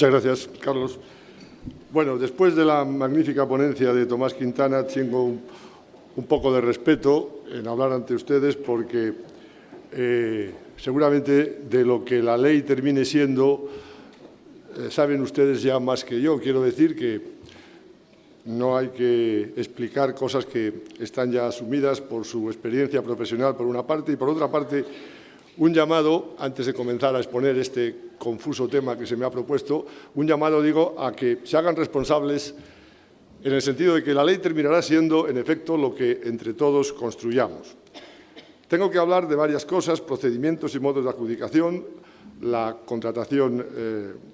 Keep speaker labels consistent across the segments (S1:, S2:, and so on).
S1: Muchas gracias, Carlos. Bueno, después de la magnífica ponencia de Tomás Quintana, tengo un poco de respeto en hablar ante ustedes porque seguramente de lo que la ley termine siendo, saben ustedes ya más que yo. Quiero decir que no hay que explicar cosas que están ya asumidas por su experiencia profesional, por una parte, y por otra parte, un llamado, antes de comenzar a exponer este confuso tema que se me ha propuesto, un llamado, digo, a que se hagan responsables en el sentido de que la ley terminará siendo, en efecto, lo que entre todos construyamos. Tengo que hablar de varias cosas: procedimientos y modos de adjudicación, la contratación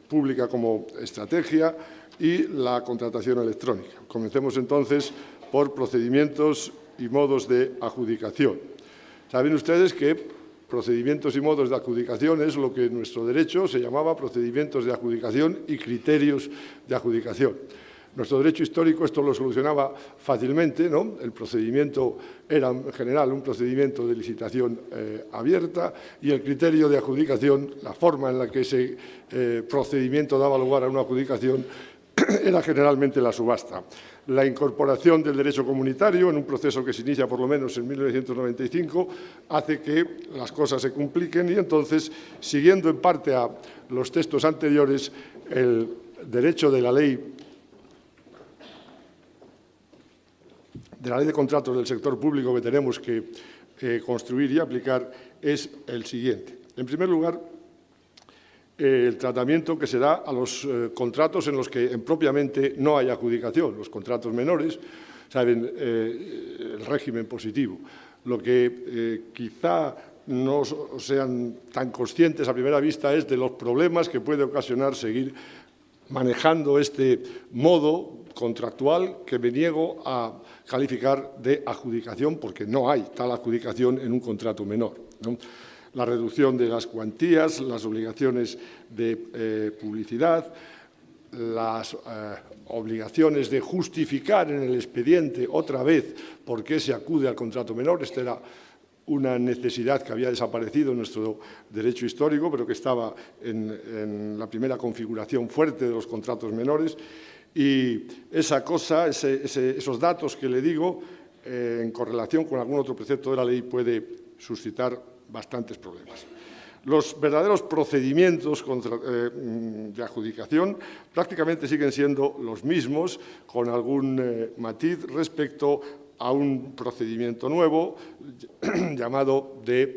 S1: pública como estrategia y la contratación electrónica. Comencemos entonces por procedimientos y modos de adjudicación. Saben ustedes que procedimientos y modos de adjudicación es lo que en nuestro derecho se llamaba procedimientos de adjudicación y criterios de adjudicación. Nuestro derecho histórico esto lo solucionaba fácilmente, ¿no? El procedimiento era en general un procedimiento de licitación abierta y el criterio de adjudicación, la forma en la que ese procedimiento daba lugar a una adjudicación, era generalmente la subasta. La incorporación del derecho comunitario en un proceso que se inicia por lo menos en 1995 hace que las cosas se compliquen y entonces, siguiendo en parte a los textos anteriores, el derecho de la ley de contratos del sector público que tenemos que construir y aplicar es el siguiente. En primer lugar, el tratamiento que se da a los contratos en los que propiamente no hay adjudicación, los contratos menores, saben, el régimen positivo. Lo que quizá no sean tan conscientes a primera vista es de los problemas que puede ocasionar seguir manejando este modo contractual que me niego a calificar de adjudicación porque no hay tal adjudicación en un contrato menor, ¿no? La reducción de las cuantías, las obligaciones de publicidad, las obligaciones de justificar en el expediente otra vez por qué se acude al contrato menor. Esta era una necesidad que había desaparecido en nuestro derecho histórico, pero que estaba en la primera configuración fuerte de los contratos menores. Y esa cosa, esos datos que le digo, en correlación con algún otro precepto de la ley, puede suscitar bastantes problemas. Los verdaderos procedimientos de adjudicación prácticamente siguen siendo los mismos, con algún matiz respecto a un procedimiento nuevo llamado de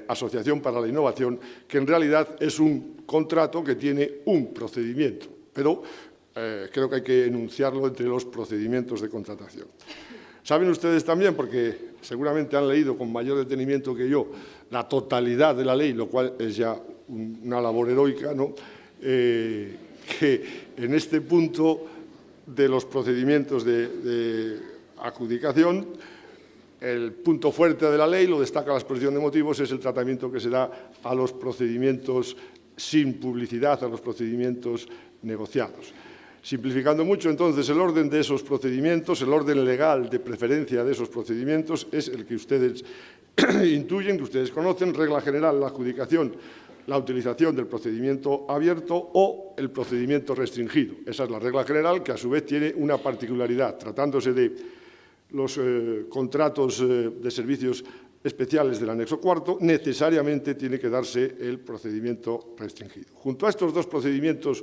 S1: Asociación para la Innovación, que en realidad es un contrato que tiene un procedimiento, pero creo que hay que enunciarlo entre los procedimientos de contratación. Saben ustedes también, porque seguramente han leído con mayor detenimiento que yo la totalidad de la ley, lo cual es ya una labor heroica, ¿no? Que en este punto de los procedimientos de adjudicación, el punto fuerte de la ley, lo destaca la exposición de motivos, es el tratamiento que se da a los procedimientos sin publicidad, a los procedimientos negociados. Simplificando mucho, entonces, el orden de esos procedimientos, el orden legal de preferencia de esos procedimientos es el que ustedes intuyen, que ustedes conocen: regla general, la adjudicación, la utilización del procedimiento abierto o el procedimiento restringido. Esa es la regla general, que a su vez tiene una particularidad. Tratándose de los contratos de servicios especiales del anexo cuarto, necesariamente tiene que darse el procedimiento restringido. Junto a estos dos procedimientos,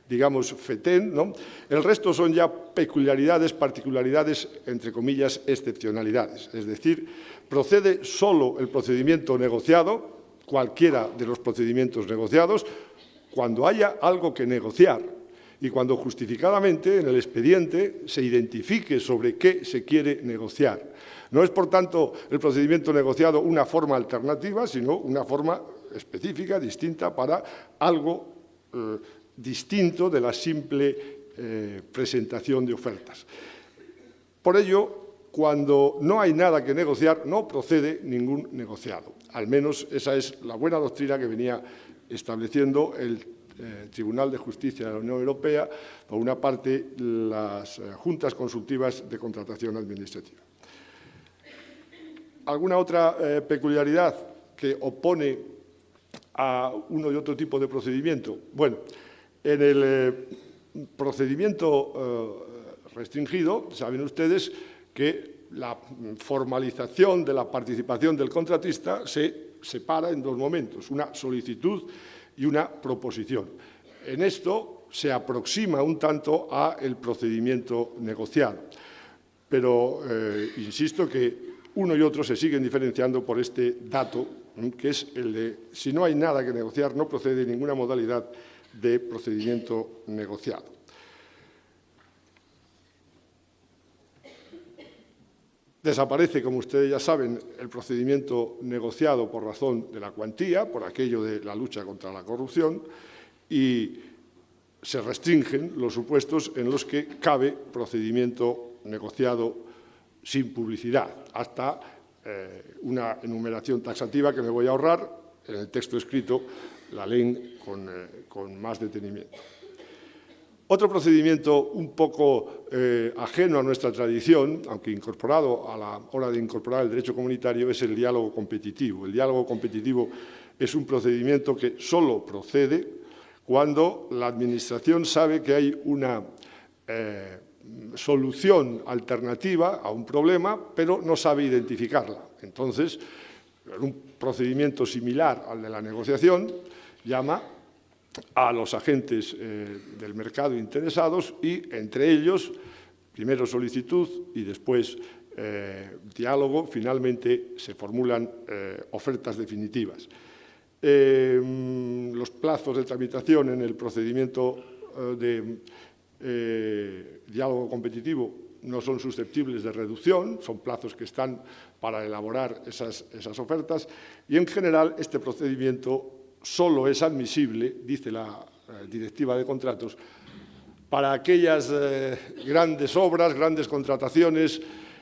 S1: digamos, FETEN, ¿no? El resto son ya peculiaridades, particularidades, entre comillas, excepcionalidades. Es decir, procede solo el procedimiento negociado, cualquiera de los procedimientos negociados, cuando haya algo que negociar y cuando justificadamente en el expediente se identifique sobre qué se quiere negociar. No es, por tanto, el procedimiento negociado una forma alternativa, sino una forma específica, distinta, para algo distinto de la simple presentación de ofertas. Por ello, cuando no hay nada que negociar, no procede ningún negociado. Al menos esa es la buena doctrina que venía estableciendo el Tribunal de Justicia de la Unión Europea, por una parte, las juntas consultivas de contratación administrativa. ¿Alguna otra peculiaridad que opone a uno y otro tipo de procedimiento? Bueno, En el procedimiento restringido, saben ustedes que la formalización de la participación del contratista se separa en dos momentos, una solicitud y una proposición. En esto se aproxima un tanto al procedimiento negociado, pero insisto que uno y otro se siguen diferenciando por este dato, que es el de si no hay nada que negociar, no procede ninguna modalidad de procedimiento negociado. Desaparece, como ustedes ya saben, el procedimiento negociado por razón de la cuantía, por aquello de la lucha contra la corrupción, y se restringen los supuestos en los que cabe procedimiento negociado sin publicidad, hasta una enumeración taxativa que me voy a ahorrar. En el texto escrito la leen con más detenimiento. Otro procedimiento un poco ajeno a nuestra tradición, aunque incorporado a la hora de incorporar el derecho comunitario, es el diálogo competitivo. El diálogo competitivo es un procedimiento que solo procede cuando la Administración sabe que hay una solución alternativa a un problema, pero no sabe identificarla. Entonces, un procedimiento similar al de la negociación llama a los agentes del mercado interesados y, entre ellos, primero solicitud y después diálogo, finalmente se formulan ofertas definitivas. Los plazos de tramitación en el procedimiento de diálogo competitivo no son susceptibles de reducción, son plazos que están para elaborar esas ofertas y, en general, este procedimiento solo es admisible, dice la Directiva de Contratos, para aquellas grandes obras, grandes contrataciones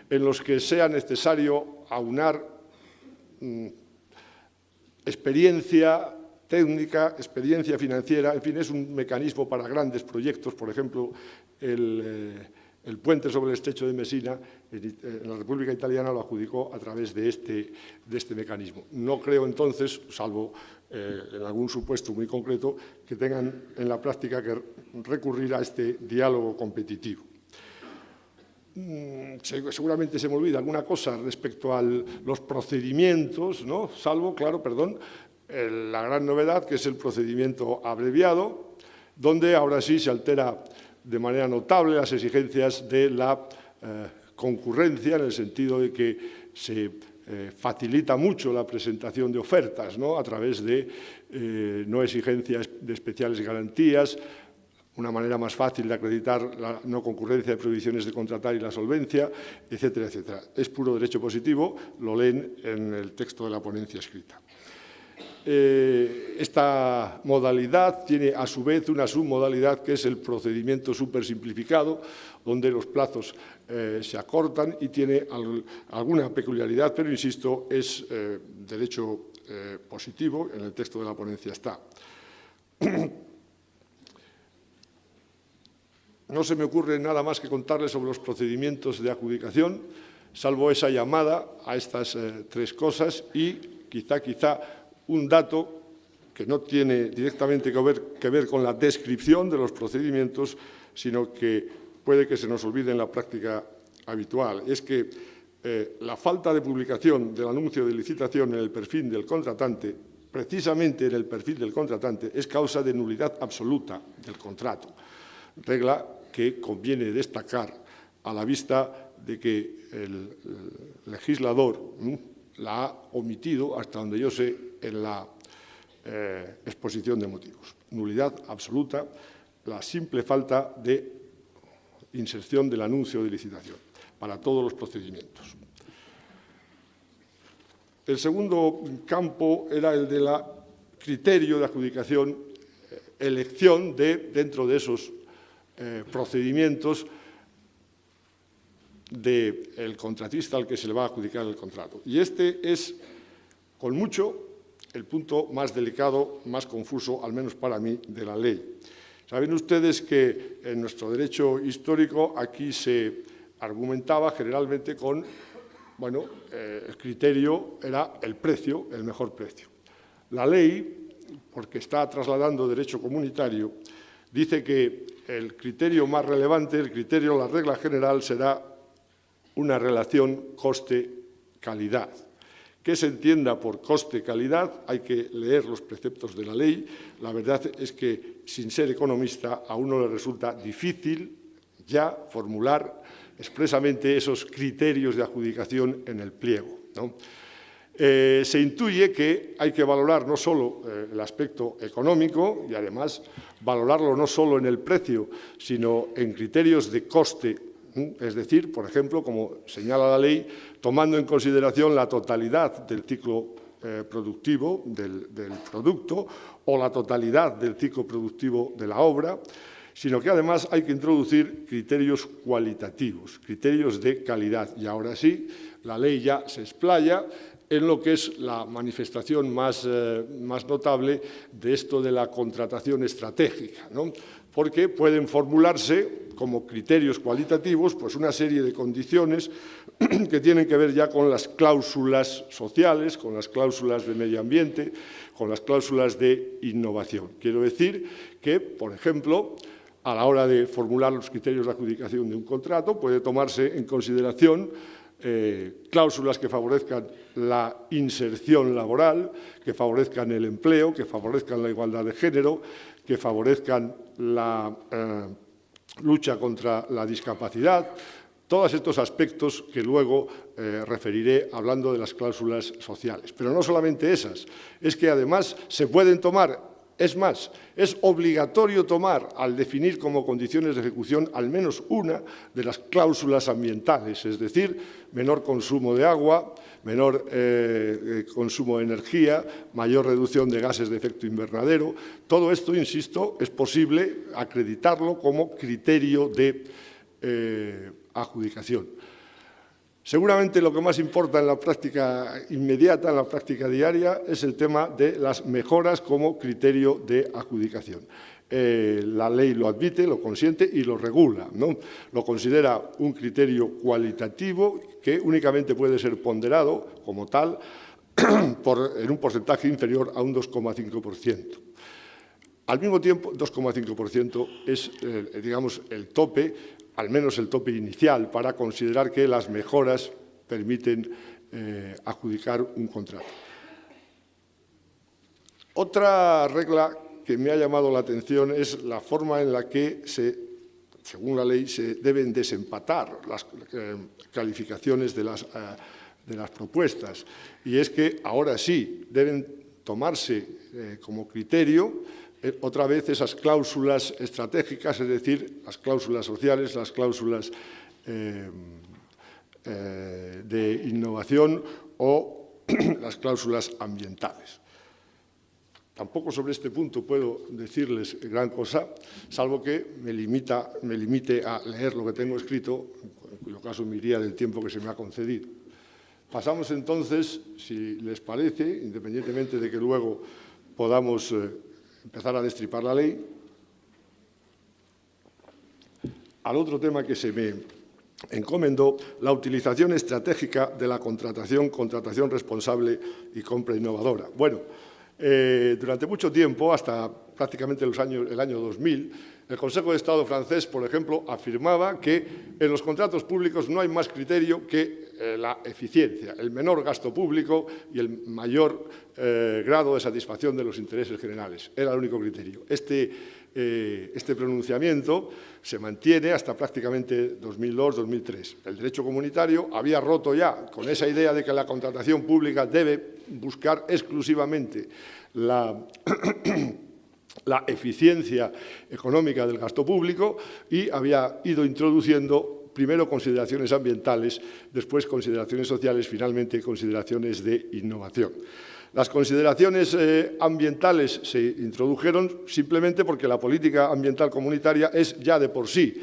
S1: en los que sea necesario aunar experiencia técnica, experiencia financiera, en fin, es un mecanismo para grandes proyectos, por ejemplo, el puente sobre el estrecho de Messina, en la República Italiana lo adjudicó a través de este mecanismo. No creo entonces, salvo en algún supuesto muy concreto, que tengan en la práctica que recurrir a este diálogo competitivo. Seguramente se me olvida alguna cosa respecto a los procedimientos, ¿no? Salvo, claro, perdón, la gran novedad que es el procedimiento abreviado, donde ahora sí se altera de manera notable las exigencias de la concurrencia, en el sentido de que se facilita mucho la presentación de ofertas, ¿no? A través de no exigencias de especiales garantías, una manera más fácil de acreditar la no concurrencia de prohibiciones de contratar y la solvencia, etcétera, etcétera. Es puro derecho positivo, lo leen en el texto de la ponencia escrita. Esta modalidad tiene a su vez una submodalidad que es el procedimiento supersimplificado, donde los plazos se acortan y tiene alguna peculiaridad, pero insisto, es derecho positivo, en el texto de la ponencia está. No se me ocurre nada más que contarles sobre los procedimientos de adjudicación, salvo esa llamada a estas tres cosas y quizá un dato que no tiene directamente que ver con la descripción de los procedimientos, sino que puede que se nos olvide en la práctica habitual. Es que la falta de publicación del anuncio de licitación en el perfil del contratante, precisamente en el perfil del contratante, es causa de nulidad absoluta del contrato. Regla que conviene destacar a la vista de que el legislador la ha omitido, hasta donde yo sé, en la exposición de motivos. Nulidad absoluta, la simple falta de inserción del anuncio de licitación para todos los procedimientos. El segundo campo era el del criterio de adjudicación, elección dentro de esos procedimientos del contratista al que se le va a adjudicar el contrato. Y este es, con mucho, el punto más delicado, más confuso, al menos para mí, de la ley. Saben ustedes que en nuestro derecho histórico aquí se argumentaba generalmente con, bueno, el criterio era el precio, el mejor precio. La ley, porque está trasladando derecho comunitario, dice que el criterio más relevante, el criterio, la regla general, será una relación coste-calidad. ¿Qué se entienda por coste-calidad? Hay que leer los preceptos de la ley. La verdad es que, sin ser economista, a uno le resulta difícil ya formular expresamente esos criterios de adjudicación en el pliego, ¿no? Se intuye que hay que valorar no solo el aspecto económico y, además, valorarlo no solo en el precio, sino en criterios de coste. Es decir, por ejemplo, como señala la ley, tomando en consideración la totalidad del ciclo productivo del producto o la totalidad del ciclo productivo de la obra, sino que además hay que introducir criterios cualitativos, criterios de calidad. Y ahora sí, la ley ya se explaya en lo que es la manifestación más notable de esto de la contratación estratégica, ¿no? Porque pueden formularse como criterios cualitativos pues una serie de condiciones que tienen que ver ya con las cláusulas sociales, con las cláusulas de medio ambiente, con las cláusulas de innovación. Quiero decir que, por ejemplo, a la hora de formular los criterios de adjudicación de un contrato, puede tomarse en consideración cláusulas que favorezcan la inserción laboral, que favorezcan el empleo, que favorezcan la igualdad de género, que favorezcan la lucha contra la discapacidad, todos estos aspectos que luego referiré hablando de las cláusulas sociales. Pero no solamente esas, es que además se pueden tomar. Es más, es obligatorio tomar, al definir como condiciones de ejecución, al menos una de las cláusulas ambientales, es decir, menor consumo de agua, menor consumo de energía, mayor reducción de gases de efecto invernadero. Todo esto, insisto, es posible acreditarlo como criterio de adjudicación. Seguramente lo que más importa en la práctica inmediata, en la práctica diaria, es el tema de las mejoras como criterio de adjudicación. La ley lo admite, lo consiente y lo regula, ¿no? Lo considera un criterio cualitativo que únicamente puede ser ponderado como tal en un porcentaje inferior a un 2,5%. Al mismo tiempo, 2,5% es, digamos, el tope, al menos el tope inicial, para considerar que las mejoras permiten adjudicar un contrato. Otra regla que me ha llamado la atención es la forma en la que, según la ley, se deben desempatar las calificaciones de las propuestas. Y es que ahora sí deben tomarse como criterio otra vez esas cláusulas estratégicas, es decir, las cláusulas sociales, las cláusulas de innovación o las cláusulas ambientales. Tampoco sobre este punto puedo decirles gran cosa, salvo que me limite a leer lo que tengo escrito, en cuyo caso me iría del tiempo que se me ha concedido. Pasamos entonces, si les parece, independientemente de que luego podamos empezar a destripar la ley, al otro tema que se me encomendó, la utilización estratégica de la contratación responsable y compra innovadora. Bueno, durante mucho tiempo, hasta prácticamente el año 2000, el Consejo de Estado francés, por ejemplo, afirmaba que en los contratos públicos no hay más criterio que la eficiencia, el menor gasto público y el mayor grado de satisfacción de los intereses generales. Era el único criterio. Este pronunciamiento se mantiene hasta prácticamente 2002-2003. El derecho comunitario había roto ya con esa idea de que la contratación pública debe buscar exclusivamente la eficiencia económica del gasto público y había ido introduciendo primero consideraciones ambientales, después consideraciones sociales, finalmente consideraciones de innovación. Las consideraciones ambientales se introdujeron simplemente porque la política ambiental comunitaria es ya de por sí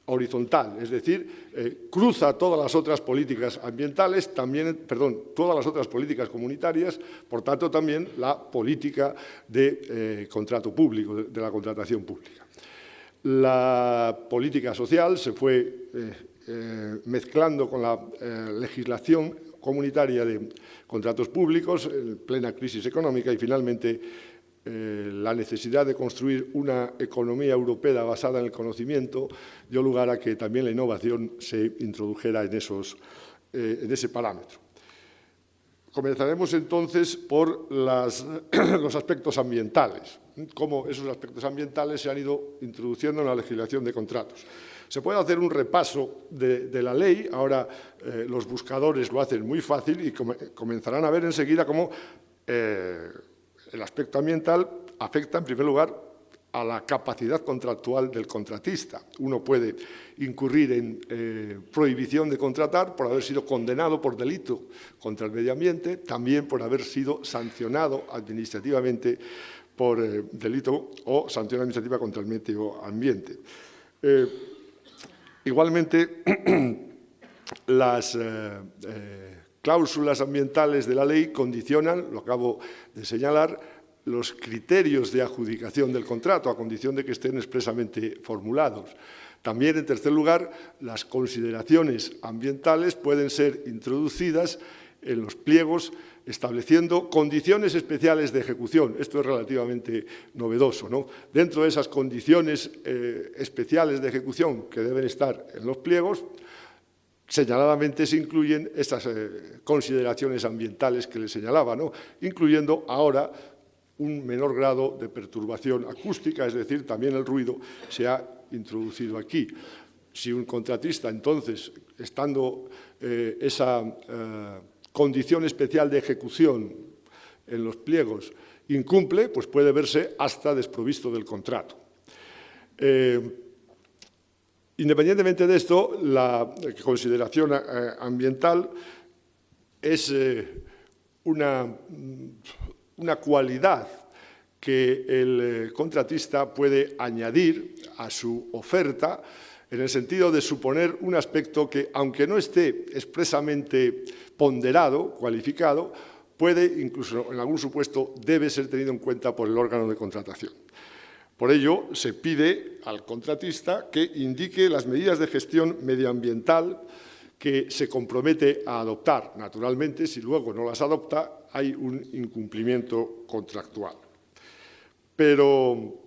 S1: horizontal, es decir, cruza todas las otras políticas ambientales, todas las otras políticas comunitarias, por tanto también la política de contrato público, de la contratación pública. La política social se fue mezclando con la legislación comunitaria de contratos públicos en plena crisis económica y finalmente la necesidad de construir una economía europea basada en el conocimiento dio lugar a que también la innovación se introdujera en ese parámetro. Comenzaremos entonces por los aspectos ambientales, cómo esos aspectos ambientales se han ido introduciendo en la legislación de contratos. Se puede hacer un repaso de la ley, ahora los buscadores lo hacen muy fácil y comenzarán a ver enseguida cómo el aspecto ambiental afecta, en primer lugar, a la capacidad contractual del contratista. Uno puede incurrir en prohibición de contratar por haber sido condenado por delito contra el medio ambiente, también por haber sido sancionado administrativamente por delito o sanción administrativa contra el medio ambiente. Igualmente, las cláusulas ambientales de la ley condicionan, lo acabo de señalar, los criterios de adjudicación del contrato, a condición de que estén expresamente formulados. También, en tercer lugar, las consideraciones ambientales pueden ser introducidas en los pliegos estableciendo condiciones especiales de ejecución. Esto es relativamente novedoso, ¿no? Dentro de esas condiciones especiales de ejecución que deben estar en los pliegos, señaladamente se incluyen estas consideraciones ambientales que les señalaba, ¿no? Incluyendo ahora un menor grado de perturbación acústica, es decir, también el ruido se ha introducido aquí. Si un contratista, entonces, estando esa condición especial de ejecución en los pliegos incumple, pues puede verse hasta desprovisto del contrato. Independientemente de esto, la consideración ambiental es una cualidad que el contratista puede añadir a su oferta en el sentido de suponer un aspecto que, aunque no esté expresamente ponderado, cualificado, puede, incluso en algún supuesto, debe ser tenido en cuenta por el órgano de contratación. Por ello, se pide al contratista que indique las medidas de gestión medioambiental que se compromete a adoptar. Naturalmente, si luego no las adopta, hay un incumplimiento contractual. Pero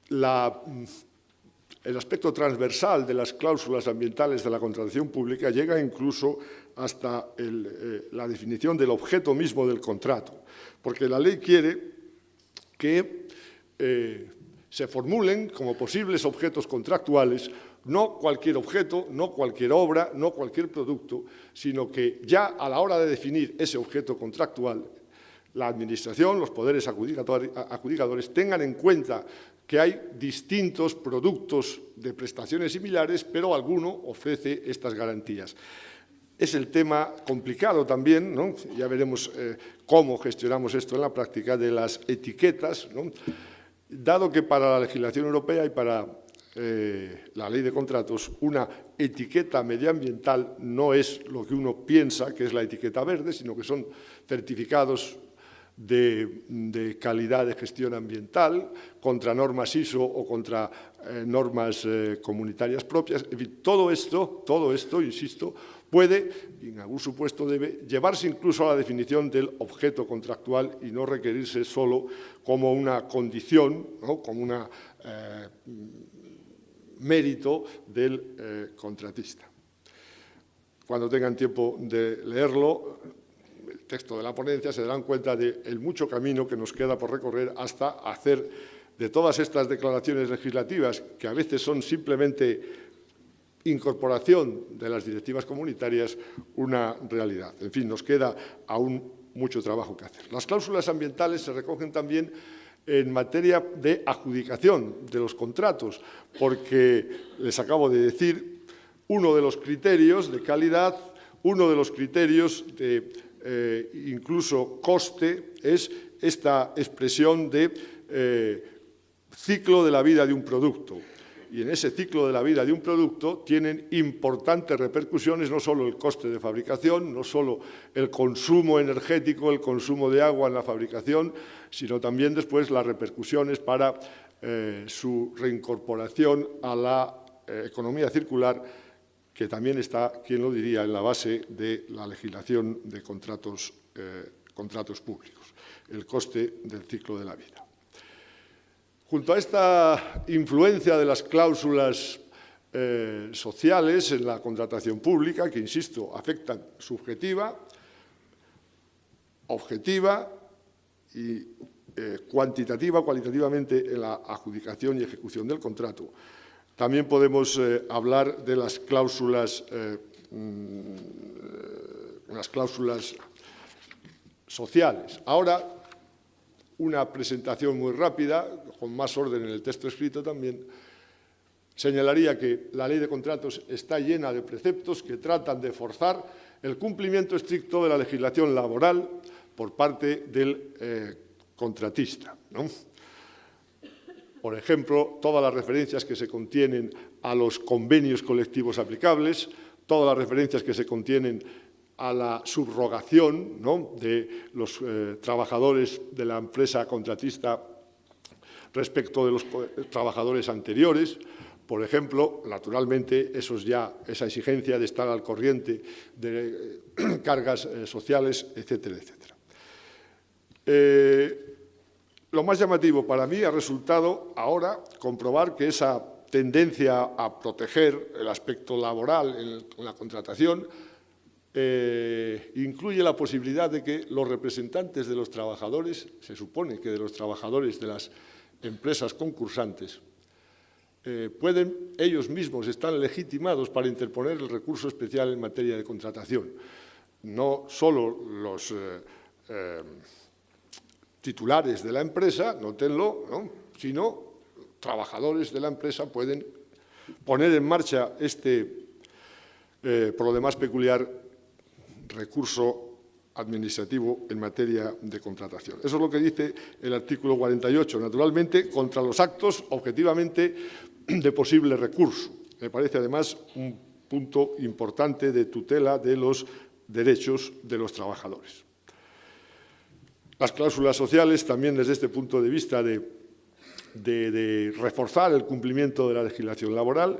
S1: el aspecto transversal de las cláusulas ambientales de la contratación pública llega incluso hasta la definición del objeto mismo del contrato, porque la ley quiere que se formulen como posibles objetos contractuales no cualquier objeto, no cualquier obra, no cualquier producto, sino que ya a la hora de definir ese objeto contractual, la Administración, los poderes adjudicadores tengan en cuenta que hay distintos productos de prestaciones similares, pero alguno ofrece estas garantías. Es el tema complicado también, ¿no? Ya veremos cómo gestionamos esto en la práctica, de las etiquetas, ¿no? Dado que para la legislación europea y para la ley de contratos, una etiqueta medioambiental no es lo que uno piensa que es la etiqueta verde, sino que son certificados de calidad de gestión ambiental contra normas ISO o contra normas comunitarias propias. En fin, todo esto, insisto, puede, y en algún supuesto debe, llevarse incluso a la definición del objeto contractual y no requerirse solo como una condición, ¿no? Como un mérito del contratista. Cuando tengan tiempo de leerlo, el texto de la ponencia, se darán cuenta del mucho camino que nos queda por recorrer hasta hacer de todas estas declaraciones legislativas, que a veces son simplemente incorporación de las directivas comunitarias, una realidad. En fin, nos queda aún mucho trabajo que hacer. Las cláusulas ambientales se recogen también en materia de adjudicación de los contratos, porque les acabo de decir, uno de los criterios de calidad, uno de los criterios de incluso coste, es esta expresión de ciclo de la vida de un producto. Y en ese ciclo de la vida de un producto tienen importantes repercusiones, no solo el coste de fabricación, no solo el consumo energético, el consumo de agua en la fabricación, sino también después las repercusiones para su reincorporación a la economía circular, que también está, quién lo diría, en la base de la legislación de contratos públicos, el coste del ciclo de la vida. Junto a esta influencia de las cláusulas sociales en la contratación pública, que, insisto, afectan subjetiva, objetiva y cualitativamente en la adjudicación y ejecución del contrato. También podemos hablar de las cláusulas sociales. Ahora, una presentación muy rápida, con más orden en el texto escrito también, señalaría que la Ley de Contratos está llena de preceptos que tratan de forzar el cumplimiento estricto de la legislación laboral por parte del contratista, ¿no? Por ejemplo, todas las referencias que se contienen a los convenios colectivos aplicables, todas las referencias que se contienen a la subrogación, ¿no?, de los trabajadores de la empresa contratista respecto de los trabajadores anteriores. Por ejemplo, naturalmente, esa exigencia de estar al corriente de cargas sociales, etcétera, etcétera. Lo más llamativo para mí ha resultado ahora comprobar que esa tendencia a proteger el aspecto laboral en la contratación incluye la posibilidad de que los representantes de los trabajadores, se supone que de los trabajadores de las empresas concursantes, ellos mismos están legitimados para interponer el recurso especial en materia de contratación. No solo los titulares de la empresa, nótenlo, ¿no?, sino trabajadores de la empresa pueden poner en marcha este, por lo demás peculiar, recurso administrativo en materia de contratación. Eso es lo que dice el artículo 48, naturalmente, contra los actos objetivamente de posible recurso. Me parece, además, un punto importante de tutela de los derechos de los trabajadores. Las cláusulas sociales, también desde este punto de vista de reforzar el cumplimiento de la legislación laboral,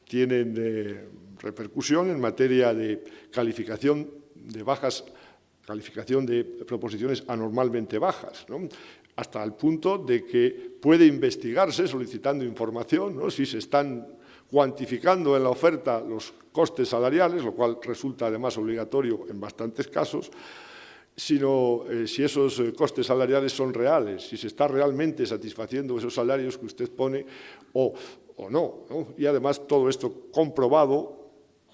S1: tienen repercusión en materia de calificación de bajas, calificación de proposiciones anormalmente bajas, ¿no?, hasta el punto de que puede investigarse, solicitando información, ¿no?, si se están cuantificando en la oferta los costes salariales, lo cual resulta además obligatorio en bastantes casos, sino si esos costes salariales son reales, si se está realmente satisfaciendo esos salarios que usted pone o no, ¿no? Y además todo esto comprobado,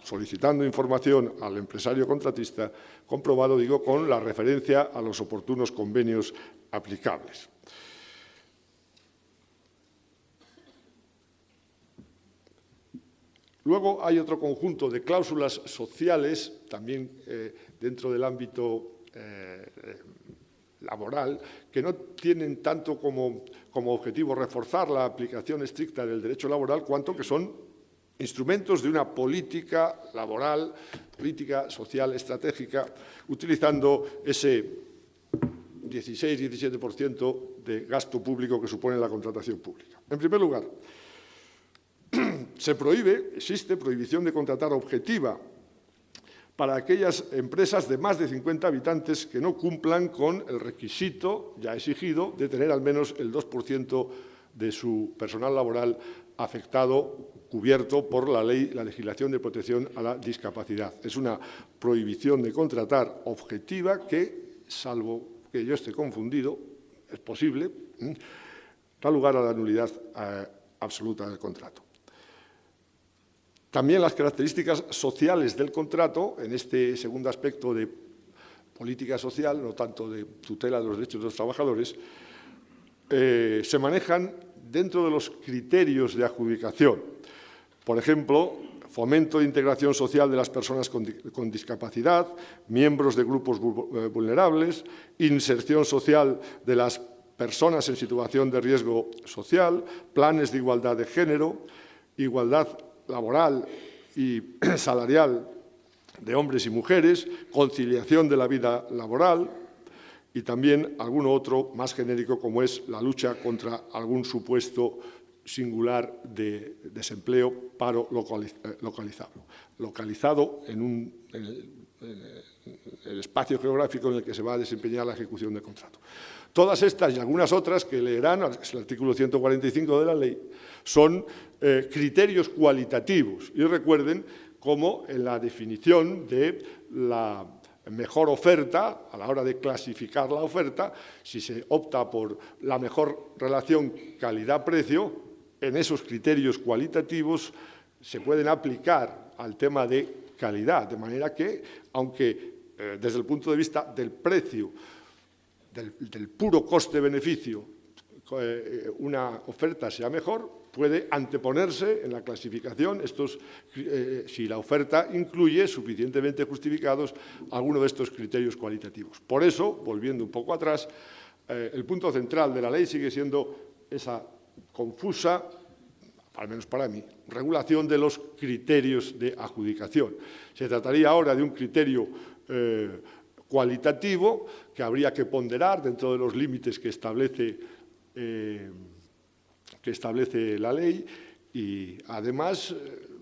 S1: solicitando información al empresario contratista, comprobado, digo, con la referencia a los oportunos convenios aplicables. Luego hay otro conjunto de cláusulas sociales, también dentro del ámbito laboral, que no tienen tanto como objetivo reforzar la aplicación estricta del derecho laboral, cuanto que son instrumentos de una política laboral, política social estratégica, utilizando ese 16-17% de gasto público que supone la contratación pública. En primer lugar, existe prohibición de contratar objetiva para aquellas empresas de más de 50 habitantes que no cumplan con el requisito ya exigido de tener al menos el 2% de su personal laboral afectado, cubierto por la legislación de protección a la discapacidad. Es una prohibición de contratar objetiva que, salvo que yo esté confundido, es posible, da lugar a la nulidad absoluta del contrato. También las características sociales del contrato, en este segundo aspecto de política social, no tanto de tutela de los derechos de los trabajadores, se manejan dentro de los criterios de adjudicación. Por ejemplo, fomento de integración social de las personas con discapacidad, miembros de grupos vulnerables, inserción social de las personas en situación de riesgo social, planes de igualdad de género, igualdad laboral y salarial de hombres y mujeres, conciliación de la vida laboral y también alguno otro más genérico, como es la lucha contra algún supuesto singular de desempleo, paro localizado en el espacio geográfico en el que se va a desempeñar la ejecución del contrato. Todas estas y algunas otras que leerán, es el artículo 145 de la ley, son criterios cualitativos. Y recuerden cómo en la definición de la mejor oferta, a la hora de clasificar la oferta, si se opta por la mejor relación calidad-precio, en esos criterios cualitativos se pueden aplicar al tema de calidad, de manera que, aunque desde el punto de vista del precio, del puro coste-beneficio, una oferta sea mejor, puede anteponerse en la clasificación si la oferta incluye suficientemente justificados alguno de estos criterios cualitativos. Por eso, volviendo un poco atrás, el punto central de la ley sigue siendo esa confusa, al menos para mí, regulación de los criterios de adjudicación. Se trataría ahora de un criterio cualitativo que habría que ponderar dentro de los límites que establece la ley y, además,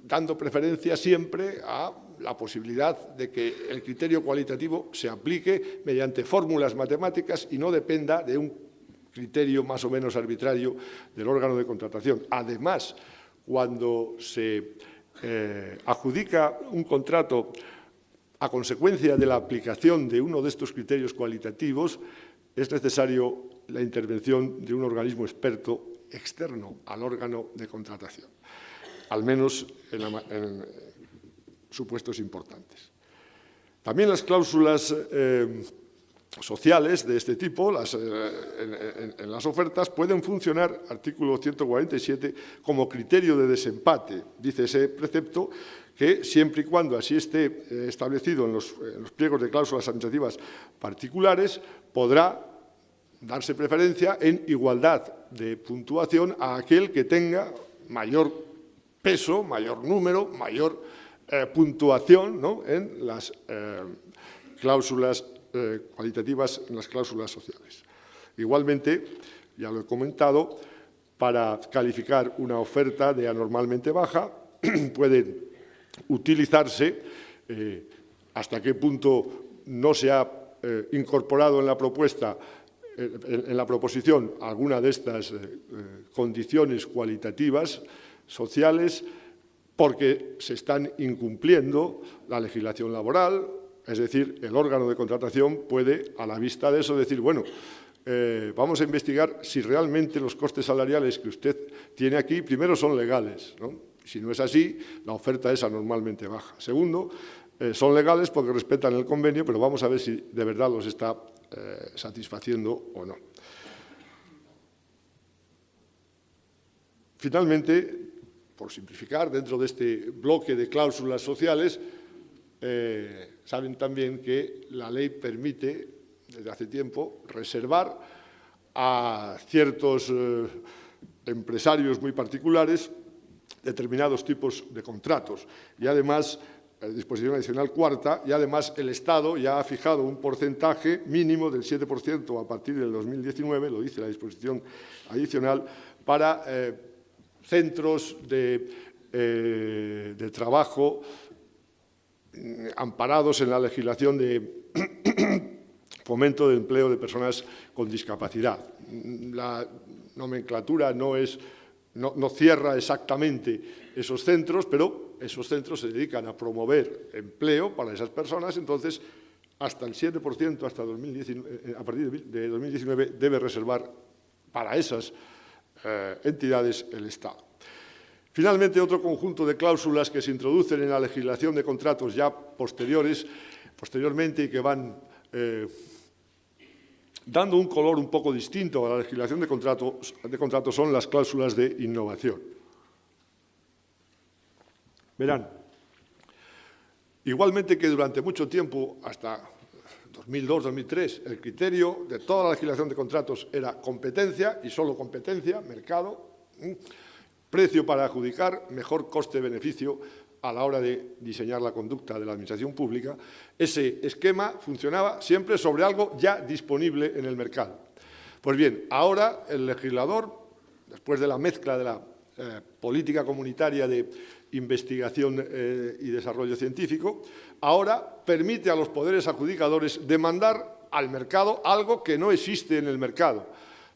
S1: dando preferencia siempre a la posibilidad de que el criterio cualitativo se aplique mediante fórmulas matemáticas y no dependa de un criterio más o menos arbitrario del órgano de contratación. Además, cuando se adjudica un contrato a consecuencia de la aplicación de uno de estos criterios cualitativos, es necesario la intervención de un organismo experto externo al órgano de contratación, al menos en supuestos importantes. También las cláusulas sociales de este tipo, en las ofertas, pueden funcionar, artículo 147, como criterio de desempate. Dice ese precepto que, siempre y cuando así esté establecido en los pliegos de cláusulas administrativas particulares, podrá darse preferencia en igualdad de puntuación a aquel que tenga mayor peso, mayor número, mayor puntuación, ¿no?, en las cláusulas cualitativas, en las cláusulas sociales. Igualmente, ya lo he comentado, para calificar una oferta de anormalmente baja pueden utilizarse, hasta qué punto no se ha incorporado en la propuesta, en la proposición, alguna de estas condiciones cualitativas sociales, porque se están incumpliendo la legislación laboral. Es decir, el órgano de contratación puede, a la vista de eso, decir, bueno, vamos a investigar si realmente los costes salariales que usted tiene aquí, primero, son legales, ¿no? Si no es así, la oferta es anormalmente baja. Segundo, son legales porque respetan el convenio, pero vamos a ver si de verdad los está satisfaciendo o no. Finalmente, por simplificar, dentro de este bloque de cláusulas sociales, saben también que la ley permite, desde hace tiempo, reservar a ciertos empresarios muy particulares determinados tipos de contratos. Y además, disposición adicional cuarta, y además el Estado ya ha fijado un porcentaje mínimo del 7% a partir del 2019, lo dice la disposición adicional, para centros de trabajo amparados en la legislación de fomento del empleo de personas con discapacidad. La nomenclatura no cierra exactamente esos centros, pero esos centros se dedican a promover empleo para esas personas, entonces hasta el 7%, hasta 2019, a partir de 2019, debe reservar para esas entidades el Estado. Finalmente, otro conjunto de cláusulas que se introducen en la legislación de contratos ya posteriormente y que van dando un color un poco distinto a la legislación de contratos son las cláusulas de innovación. Verán, igualmente que durante mucho tiempo, hasta 2002-2003, el criterio de toda la legislación de contratos era competencia y solo competencia, mercado, precio para adjudicar, mejor coste-beneficio a la hora de diseñar la conducta de la administración pública. Ese esquema funcionaba siempre sobre algo ya disponible en el mercado. Pues bien, ahora el legislador, después de la mezcla de la política comunitaria de investigación y desarrollo científico, ahora permite a los poderes adjudicadores demandar al mercado algo que no existe en el mercado.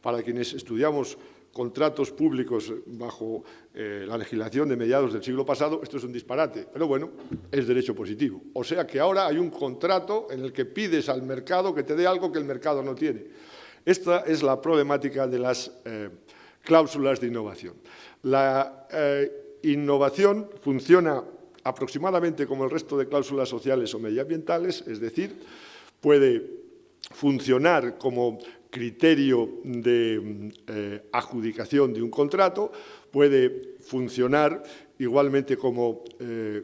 S1: Para quienes estudiamos contratos públicos bajo la legislación de mediados del siglo pasado, esto es un disparate, pero bueno, es derecho positivo. O sea que ahora hay un contrato en el que pides al mercado que te dé algo que el mercado no tiene. Esta es la problemática de las cláusulas de innovación. La innovación funciona aproximadamente como el resto de cláusulas sociales o medioambientales, es decir, puede funcionar como criterio de adjudicación de un contrato, puede funcionar igualmente como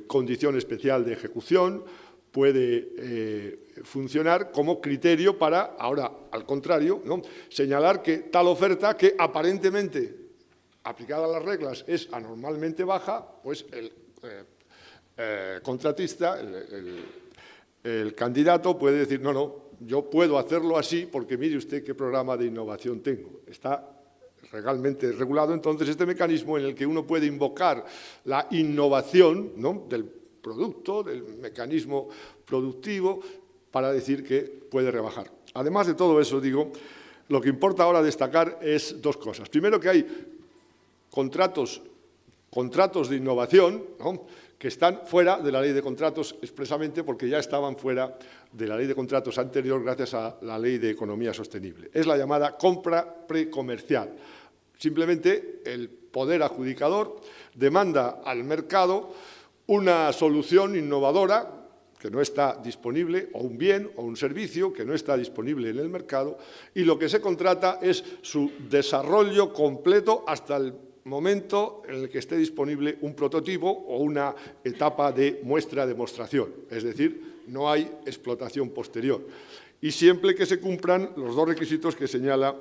S1: condición especial de ejecución, puede funcionar como criterio para, ahora al contrario, ¿no?, señalar que tal oferta que aparentemente, aplicada a las reglas, es anormalmente baja, pues el contratista, el candidato puede decir, no, yo puedo hacerlo así porque mire usted qué programa de innovación tengo. Está legalmente regulado, entonces, este mecanismo en el que uno puede invocar la innovación, ¿no?, del producto, del mecanismo productivo, para decir que puede rebajar. Además de todo eso, digo, lo que importa ahora destacar es dos cosas. Primero, que hay contratos de innovación, ¿no?, que están fuera de la ley de contratos expresamente porque ya estaban fuera de la ley de contratos anterior gracias a la ley de economía sostenible. Es la llamada compra precomercial. Simplemente el poder adjudicador demanda al mercado una solución innovadora que no está disponible, o un bien o un servicio que no está disponible en el mercado, y lo que se contrata es su desarrollo completo hasta el momento en el que esté disponible un prototipo o una etapa de demostración. Es decir, no hay explotación posterior. Y siempre que se cumplan los dos requisitos que señala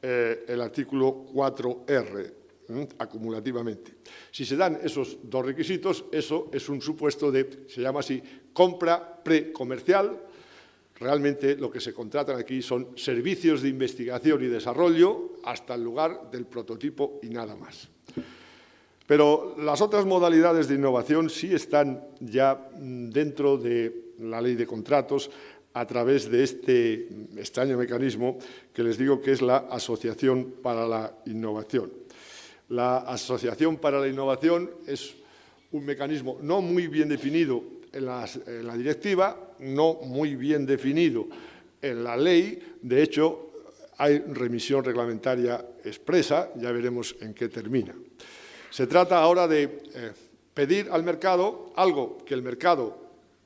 S1: el artículo 4R, acumulativamente. Si se dan esos dos requisitos, eso es un supuesto de, se llama así, compra precomercial. Realmente lo que se contratan aquí son servicios de investigación y desarrollo hasta el lugar del prototipo y nada más. Pero las otras modalidades de innovación sí están ya dentro de la ley de contratos a través de este extraño mecanismo que les digo que es la Asociación para la Innovación. La Asociación para la Innovación es un mecanismo no muy bien definido en la directiva, no muy bien definido en la ley. De hecho, hay remisión reglamentaria expresa, ya veremos en qué termina. Se trata ahora de pedir al mercado algo que el mercado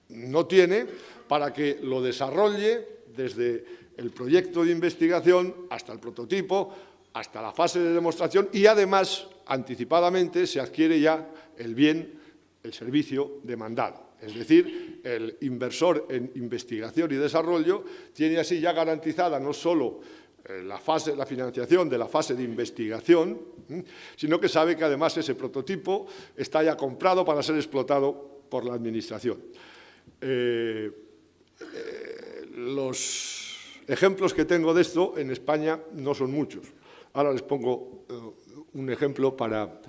S1: no tiene para que lo desarrolle desde el proyecto de investigación hasta el prototipo, hasta la fase de demostración y, además, anticipadamente se adquiere ya el bien, el servicio demandado. Es decir, el inversor en investigación y desarrollo tiene así ya garantizada no solo la financiación de la fase de investigación, sino que sabe que además ese prototipo está ya comprado para ser explotado por la Administración. Los ejemplos que tengo de esto en España no son muchos. Ahora les pongo un ejemplo para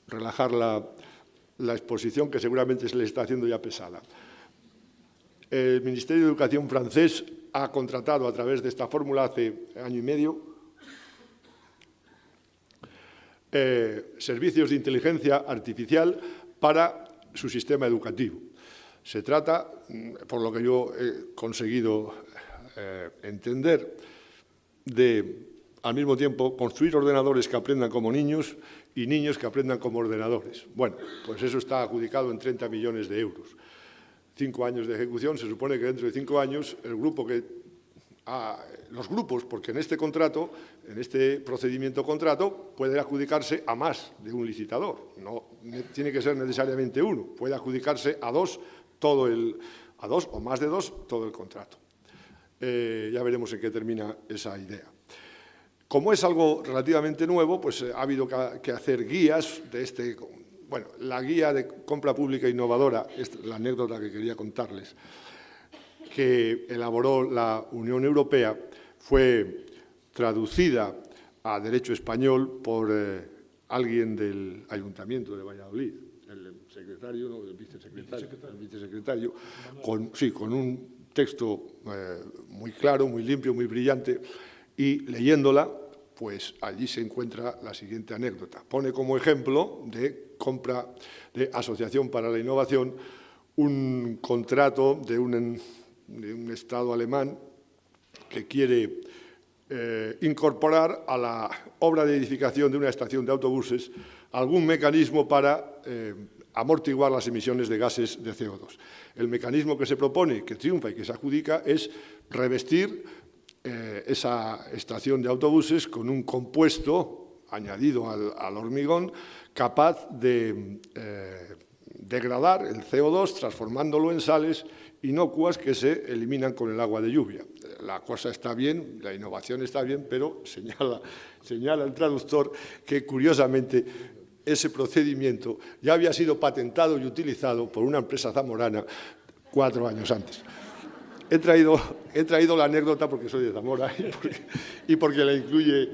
S1: relajar la exposición que seguramente se les está haciendo ya pesada. El Ministerio de Educación francés ha contratado a través de esta fórmula hace año y medio servicios de inteligencia artificial para su sistema educativo. Se trata, por lo que yo he conseguido entender, de, al mismo tiempo, construir ordenadores que aprendan como niños y niños que aprendan como ordenadores. Bueno, pues eso está adjudicado en 30 millones de euros. 5 años de ejecución, se supone que dentro de 5 años el grupo los grupos, porque en este contrato, en este procedimiento contrato, puede adjudicarse a más de un licitador. No tiene que ser necesariamente uno, puede adjudicarse a dos o más de dos todo el contrato. Ya veremos en qué termina esa idea. Como es algo relativamente nuevo, pues ha habido que hacer guías de este. Bueno, la guía de compra pública innovadora, es la anécdota que quería contarles, que elaboró la Unión Europea, fue traducida a derecho español por alguien del Ayuntamiento de Valladolid, el secretario, no, el vicesecretario, con un texto muy claro, muy limpio, muy brillante, y leyéndola, pues allí se encuentra la siguiente anécdota. Pone como ejemplo de compra de Asociación para la Innovación un contrato de un Estado alemán que quiere incorporar a la obra de edificación de una estación de autobuses algún mecanismo para amortiguar las emisiones de gases de CO2. El mecanismo que se propone, que triunfa y que se adjudica, es revestir esa estación de autobuses con un compuesto añadido al hormigón capaz de degradar el CO2 transformándolo en sales inocuas que se eliminan con el agua de lluvia. La cosa está bien, la innovación está bien, pero señala el traductor que, curiosamente, ese procedimiento ya había sido patentado y utilizado por una empresa zamorana 4 años antes. He traído la anécdota porque soy de Zamora y porque la incluye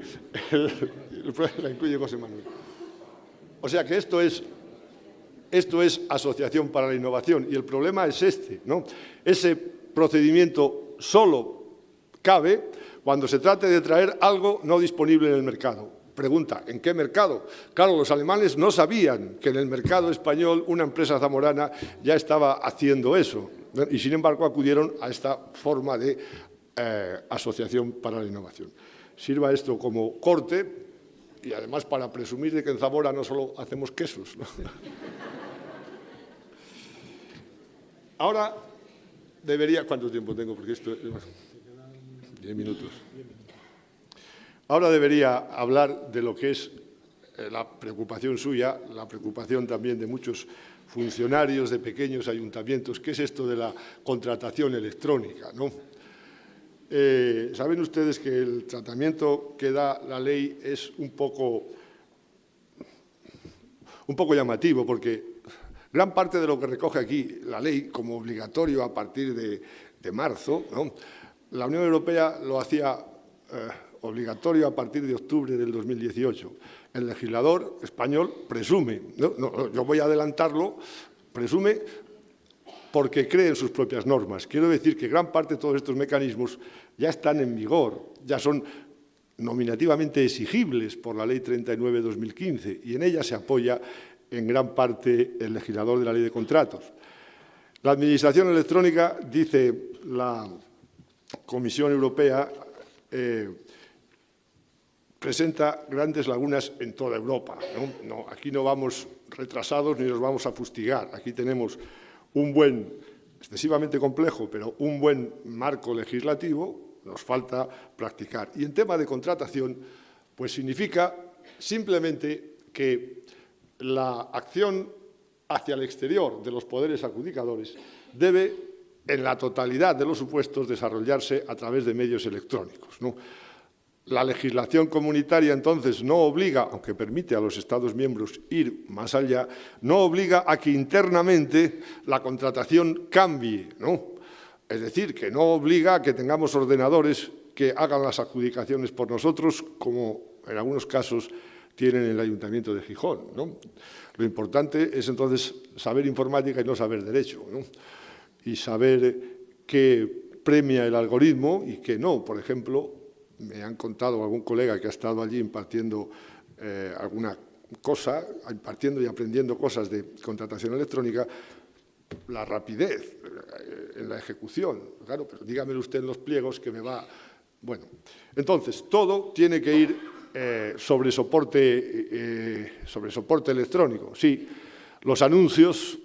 S1: José Manuel. O sea que esto es Asociación para la Innovación y el problema es este, ¿no? Ese procedimiento solo cabe cuando se trate de traer algo no disponible en el mercado. Pregunta, ¿en qué mercado? Claro, los alemanes no sabían que en el mercado español una empresa zamorana ya estaba haciendo eso, ¿no? Y sin embargo acudieron a esta forma de Asociación para la Innovación. Sirva esto como corte y además para presumir de que en Zamora no solo hacemos quesos, ¿no? Ahora debería... ¿Cuánto tiempo tengo? Porque esto... 10 minutos. Ahora debería hablar de lo que es la preocupación suya, la preocupación también de muchos funcionarios de pequeños ayuntamientos, que es esto de la contratación electrónica, ¿no? Saben ustedes que el tratamiento que da la ley es un poco llamativo, porque gran parte de lo que recoge aquí la ley como obligatorio a partir de marzo, ¿no? La Unión Europea lo hacía obligatorio a partir de octubre del 2018. El legislador español presume, yo voy a adelantarlo, presume porque cree en sus propias normas. Quiero decir que gran parte de todos estos mecanismos ya están en vigor, ya son nominativamente exigibles por la Ley 39/2015 y en ella se apoya en gran parte el legislador de la Ley de Contratos. La Administración electrónica, dice la Comisión Europea, presenta grandes lagunas en toda Europa, ¿no? Aquí no vamos retrasados ni nos vamos a fustigar. Aquí tenemos un buen, excesivamente complejo, pero un buen marco legislativo, nos falta practicar. Y en tema de contratación, pues significa simplemente que la acción hacia el exterior de los poderes adjudicadores debe, en la totalidad de los supuestos, desarrollarse a través de medios electrónicos, ¿no? La legislación comunitaria, entonces, no obliga, aunque permite a los Estados miembros ir más allá, no obliga a que internamente la contratación cambie, ¿no? Es decir, que no obliga a que tengamos ordenadores que hagan las adjudicaciones por nosotros, como en algunos casos tienen en el Ayuntamiento de Gijón, ¿no? Lo importante es, entonces, saber informática y no saber derecho, ¿no? Y saber qué premia el algoritmo y qué no. Por ejemplo, me han contado algún colega que ha estado allí impartiendo alguna cosa, impartiendo y aprendiendo cosas de contratación electrónica, la rapidez en la ejecución. Claro, pero dígamelo usted en los pliegos que me va... Bueno, entonces, todo tiene que ir sobre soporte electrónico. Sí, los anuncios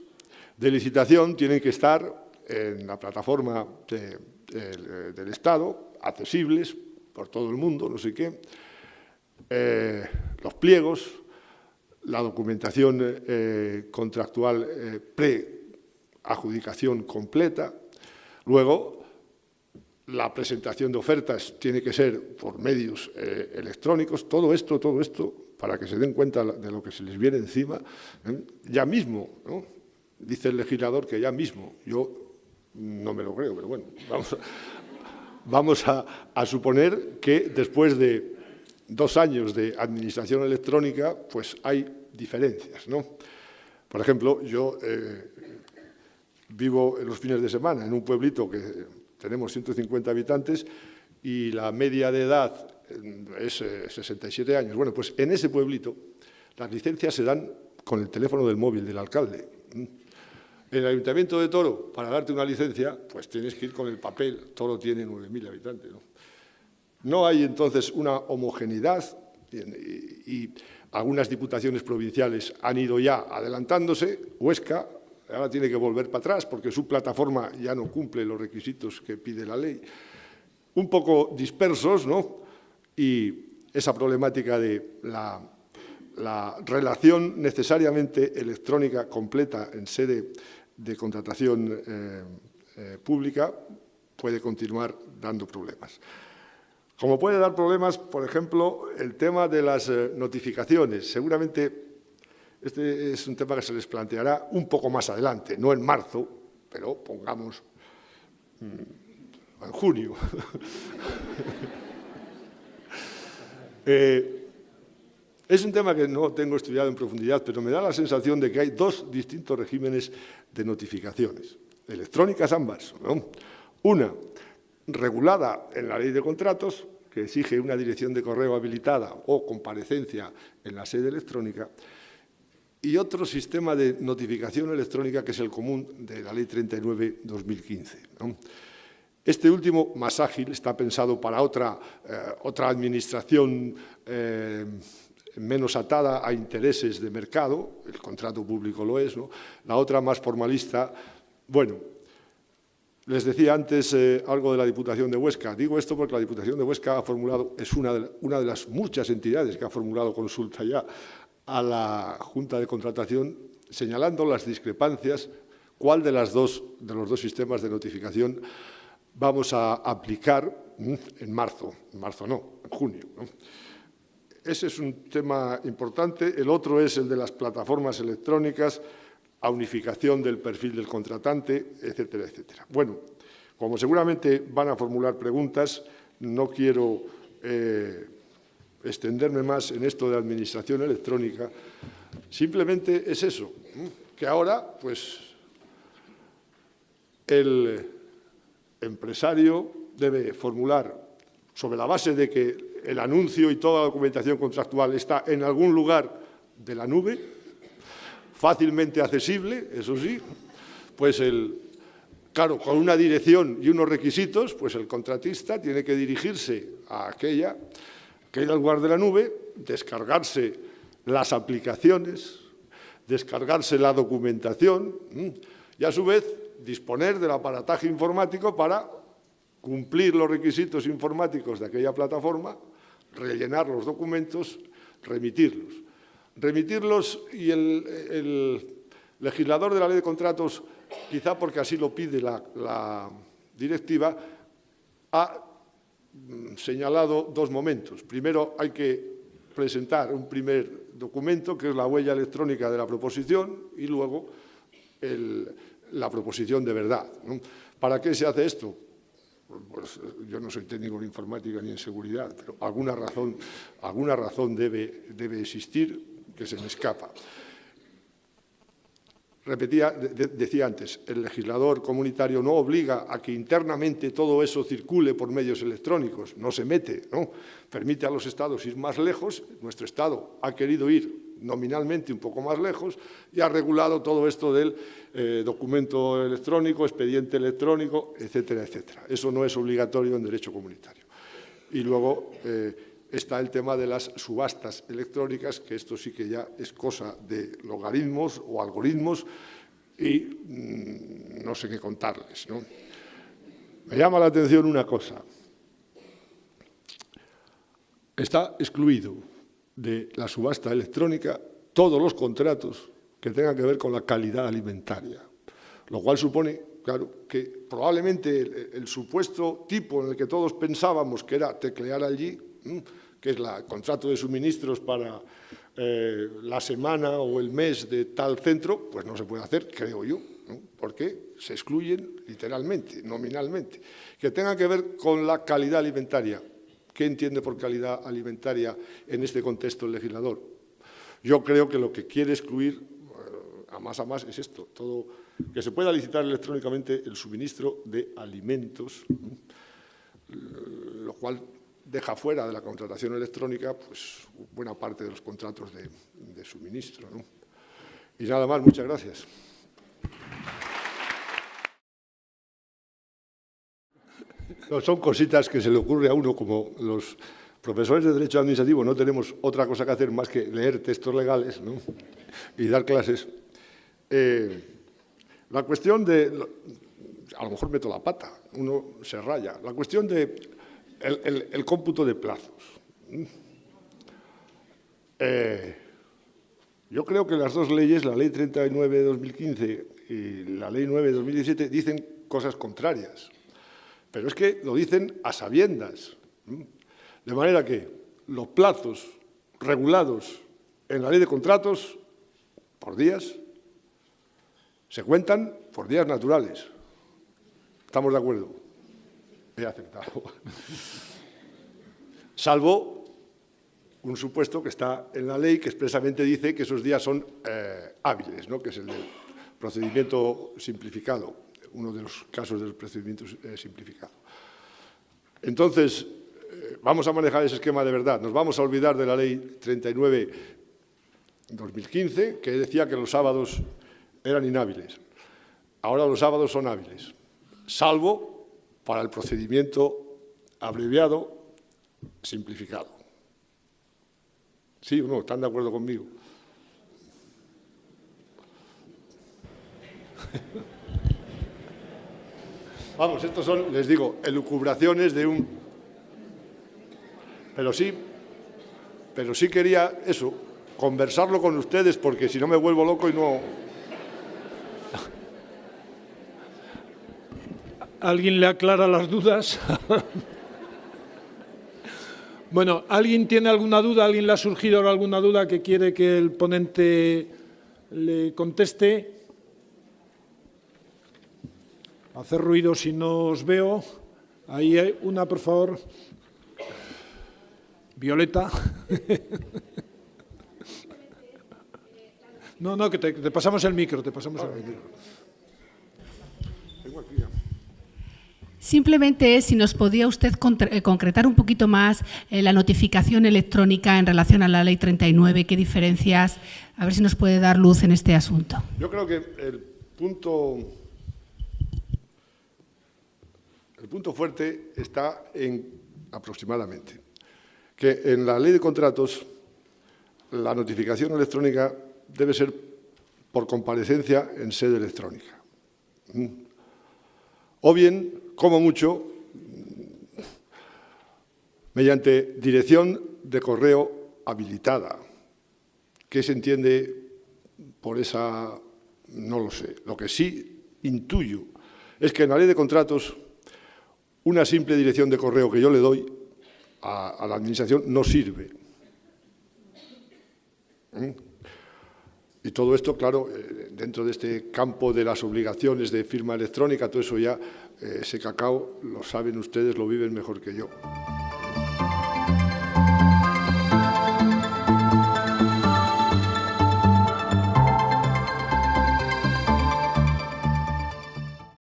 S1: de licitación tienen que estar en la plataforma del Estado, accesibles por todo el mundo, no sé qué. Los pliegos, la documentación contractual pre-adjudicación completa. Luego, la presentación de ofertas tiene que ser por medios electrónicos. Todo esto, para que se den cuenta de lo que se les viene encima, ya mismo, ¿no? Dice el legislador que ya mismo. Yo no me lo creo, pero bueno, vamos a suponer que después de 2 años de administración electrónica, pues hay diferencias, ¿no? Por ejemplo, yo vivo en los fines de semana en un pueblito que tenemos 150 habitantes y la media de edad es 67 años. Bueno, pues en ese pueblito las licencias se dan con el teléfono del móvil del alcalde. En el Ayuntamiento de Toro, para darte una licencia, pues tienes que ir con el papel. Toro tiene 9.000 habitantes, ¿no? No hay entonces una homogeneidad y algunas diputaciones provinciales han ido ya adelantándose. Huesca ahora tiene que volver para atrás porque su plataforma ya no cumple los requisitos que pide la ley. Un poco dispersos, ¿no? Y esa problemática de la relación necesariamente electrónica completa en sede de contratación pública puede continuar dando problemas. Como puede dar problemas, por ejemplo, el tema de las notificaciones. Seguramente este es un tema que se les planteará un poco más adelante, no en marzo, pero pongamos en junio. Es un tema que no tengo estudiado en profundidad, pero me da la sensación de que hay dos distintos regímenes de notificaciones, electrónicas ambas, ¿no? Una, regulada en la Ley de Contratos, que exige una dirección de correo habilitada o comparecencia en la sede electrónica, y otro sistema de notificación electrónica que es el común de la Ley 39/2015, ¿no? Este último, más ágil, está pensado para otra administración menos atada a intereses de mercado, el contrato público lo es, ¿no? La otra, más formalista, bueno, les decía antes algo de la Diputación de Huesca. Digo esto porque la Diputación de Huesca ha formulado, es una de las muchas entidades que ha formulado consulta ya a la Junta de Contratación, señalando las discrepancias, cuál de los dos sistemas de notificación vamos a aplicar en marzo. En marzo no, en junio, ¿no? Ese es un tema importante. El otro es el de las plataformas electrónicas, a unificación del perfil del contratante, etcétera, etcétera. Bueno, como seguramente van a formular preguntas, no quiero extenderme más en esto de administración electrónica. Simplemente es eso, que ahora, pues, el empresario debe formular, sobre la base de que el anuncio y toda la documentación contractual está en algún lugar de la nube, fácilmente accesible, eso sí, pues claro, con una dirección y unos requisitos, pues el contratista tiene que dirigirse a aquel lugar de la nube, descargarse las aplicaciones, descargarse la documentación y, a su vez, disponer del aparataje informático para cumplir los requisitos informáticos de aquella plataforma, rellenar los documentos, remitirlos. Remitirlos, y el legislador de la Ley de Contratos, quizá porque así lo pide la directiva, ha señalado dos momentos. Primero, hay que presentar un primer documento, que es la huella electrónica de la proposición, y luego la proposición de verdad, ¿no? ¿Para qué se hace esto? Pues yo no soy técnico en informática ni en seguridad, pero alguna razón debe existir, que se me escapa. Decía antes, el legislador comunitario no obliga a que internamente todo eso circule por medios electrónicos, no se mete, ¿no? Permite a los estados ir más lejos. Nuestro estado ha querido ir nominalmente un poco más lejos y ha regulado todo esto del documento electrónico, expediente electrónico, etcétera, etcétera. Eso no es obligatorio en derecho comunitario. Y luego está el tema de las subastas electrónicas, que esto sí que ya es cosa de logaritmos o algoritmos y no sé qué contarles, ¿no? Me llama la atención una cosa. Está excluido de la subasta electrónica todos los contratos que tengan que ver con la calidad alimentaria, lo cual supone, claro, que probablemente el supuesto tipo en el que todos pensábamos que era teclear allí, que es el contrato de suministros para la semana o el mes de tal centro, pues no se puede hacer, creo yo, ¿no? Porque se excluyen literalmente, nominalmente. Que tenga que ver con la calidad alimentaria. ¿Qué entiende por calidad alimentaria en este contexto el legislador? Yo creo que lo que quiere excluir a más es esto, todo que se pueda licitar electrónicamente el suministro de alimentos, lo cual deja fuera de la contratación electrónica pues, buena parte de los contratos de suministro, ¿no? Y nada más, muchas gracias. No, son cositas que se le ocurre a uno, como los profesores de Derecho Administrativo no tenemos otra cosa que hacer más que leer textos legales, ¿no? Y dar clases. La cuestión de... A lo mejor meto la pata, uno se raya. La cuestión de el cómputo de plazos. Yo creo que las dos leyes, la Ley 39 de 2015 y la Ley 9 de 2017, dicen cosas contrarias. Pero es que lo dicen a sabiendas. De manera que los plazos regulados en la Ley de Contratos por días se cuentan por días naturales. ¿Estamos de acuerdo? He aceptado. Salvo un supuesto que está en la ley que expresamente dice que esos días son hábiles, ¿no? Que es el del procedimiento simplificado, uno de los casos del procedimiento simplificado. Entonces, vamos a manejar ese esquema de verdad. Nos vamos a olvidar de la Ley 39/2015, que decía que los sábados eran inhábiles. Ahora los sábados son hábiles, salvo para el procedimiento abreviado simplificado. ¿Sí o no? ¿Están de acuerdo conmigo? Vamos, estos son, les digo, elucubraciones de un... Pero sí quería eso, conversarlo con ustedes, porque si no me vuelvo loco y no...
S2: ¿Alguien le aclara las dudas? Bueno, ¿alguien tiene alguna duda? ¿Alguien le ha surgido ahora alguna duda que quiere que el ponente le conteste? Hacer ruido si no os veo. Ahí hay una, por favor. Violeta. No, que te pasamos el micro, Tengo aquí ya.
S3: Simplemente si nos podía usted concretar un poquito más la notificación electrónica en relación a la Ley 39, qué diferencias, a ver si nos puede dar luz en este asunto.
S1: Yo creo que el punto fuerte está en aproximadamente que en la Ley de Contratos la notificación electrónica debe ser por comparecencia en sede electrónica. O bien, como mucho, mediante dirección de correo habilitada. ¿Qué se entiende por esa? No lo sé. Lo que sí intuyo es que en la Ley de Contratos una simple dirección de correo que yo le doy a la Administración no sirve. Y todo esto, claro, dentro de este campo de las obligaciones de firma electrónica, todo eso ya, ese cacao, lo saben ustedes, lo viven mejor que yo.